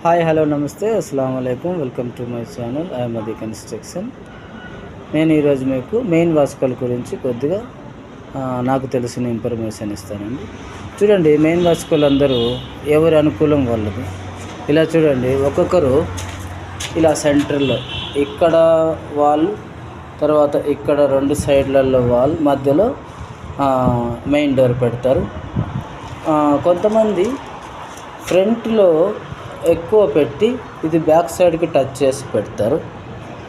Hi hello నమస్తే అస్సలాము అలైకుం. Welcome to my channel I'm అది కన్స్ట్రక్షన్. నేను ఈరోజు మీకు మెయిన్ వాస్కల్ గురించి కొద్దిగా నాకు తెలిసిన ఇన్ఫర్మేషన్ ఇస్తానండి. చూడండి, మెయిన్ వాస్కల్ అందరూ ఎవరి అనుకూలం వాళ్ళది. ఇలా చూడండి, ఒక్కొక్కరు ఇలా సెంటర్లో ఇక్కడ వాల్, తర్వాత ఇక్కడ రెండు సైడ్లలో వాల్, మధ్యలో మెయిన్ డోర్ పెడతారు. కొంతమంది ఫ్రంట్లో ఎక్కువ పెట్టి ఇది బ్యాక్ సైడ్కి టచ్ చేసి పెడతారు,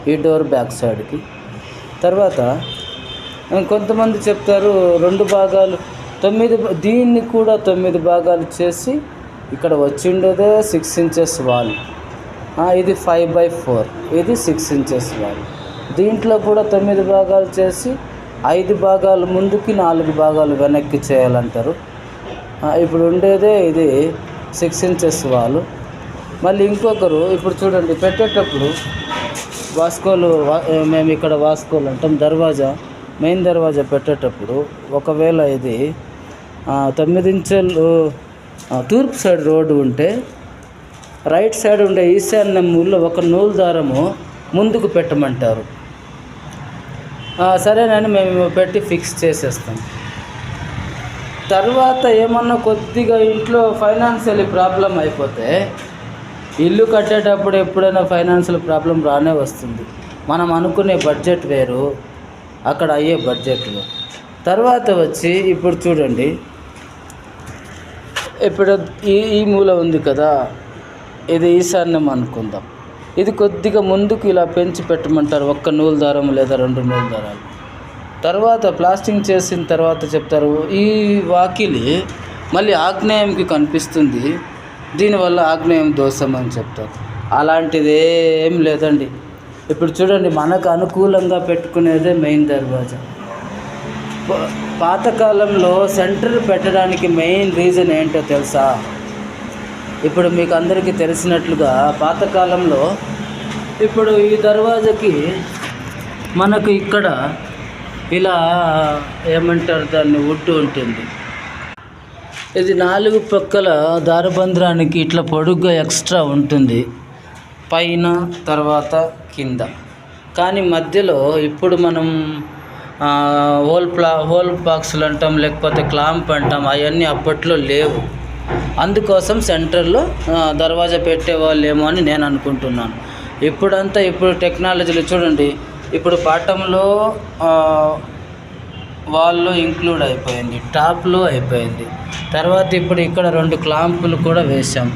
ఈ డోర్ బ్యాక్ సైడ్కి. తర్వాత కొంతమంది చెప్తారు రెండు భాగాలు 9, దీన్ని కూడా 9 భాగాలు చేసి ఇక్కడ వచ్చిండేదే 6 ఇంచెస్ వాల్, ఇది 5/4, ఇది 6 ఇంచెస్ వాల్. దీంట్లో కూడా 9 భాగాలు చేసి 5 భాగాలు ముందుకి 4 భాగాలు వెనక్కి చేయాలంటారు. ఇప్పుడు ఉండేదే ఇది 6 ఇంచెస్ వాల్. మళ్ళీ ఇంకొకరు ఇప్పుడు చూడండి, పెట్టేటప్పుడు వాస్కోలు, మేము ఇక్కడ వాస్కోలు అంటాం, దర్వాజా, మెయిన్ దర్వాజా పెట్టేటప్పుడు ఒకవేళ ఇది 9 ఇంచులు తూర్పు సైడ్ రోడ్డు ఉంటే రైట్ సైడ్ ఉండే ఈశాన్య మూలలో ఒక నూలు దారము ముందుకు పెట్టమంటారు. సరేనని మేము పెట్టి ఫిక్స్ చేసేస్తాం. తర్వాత ఏమన్నా కొద్దిగా ఇంట్లో ఫైనాన్షియల్ ప్రాబ్లం అయిపోతే, ఇల్లు కట్టేటప్పుడు ఎప్పుడైనా ఫైనాన్షియల్ ప్రాబ్లం రానే వస్తుంది. మనం అనుకునే బడ్జెట్ వేరు, అక్కడ అయ్యే బడ్జెట్ వేరు. తర్వాత వచ్చి ఇప్పుడు చూడండి, ఇప్పుడు ఈ మూల ఉంది కదా, ఇది ఈశాన్యం అనుకుందాం. ఇది కొద్దిగా ముందుకు ఇలా పెంచి పెట్టమంటారు, ఒక్క నూలు దారం లేదా 2 నూలు దారాలు. తర్వాత ప్లాస్టింగ్ చేసిన తర్వాత చెప్తారు, ఈ వాకిలి మళ్ళీ ఆగ్నేయంకి కనిపిస్తుంది, దీనివల్ల ఆగ్నేయం దోషం అని చెప్తారు. అలాంటిది ఏం లేదండి. ఇప్పుడు చూడండి, మనకు అనుకూలంగా పెట్టుకునేదే మెయిన్ దర్వాజా. పాతకాలంలో సెంటర్ పెట్టడానికి మెయిన్ రీజన్ ఏంటో తెలుసా? ఇప్పుడు మీకు అందరికీ తెలిసినట్లుగా పాతకాలంలో ఇప్పుడు ఈ దర్వాజాకి మనకు ఇక్కడ ఇలా ఏమంటారు దాన్ని, వుడ్ ఉంటుంది. ఇది 4 పక్కల దారబంధ్రానికి ఇట్లా పొడుగ్గా ఎక్స్ట్రా ఉంటుంది, పైన తర్వాత కింద. కానీ మధ్యలో ఇప్పుడు మనం హోల్ బాక్సులు అంటాం, లేకపోతే క్లాంప్ అంటాం, అవన్నీ అప్పట్లో లేవు. అందుకోసం సెంటర్లో దర్వాజా పెట్టేవాళ్ళేమో అని నేను అనుకుంటున్నాను. ఇప్పుడు టెక్నాలజీలు చూడండి, ఇప్పుడు బాటంలో వాల్లో ఇంక్లూడ్ అయిపోయింది, టాప్లో అయిపోయింది. తర్వాత ఇప్పుడు ఇక్కడ 2 క్లాంపులు కూడా వేసాం.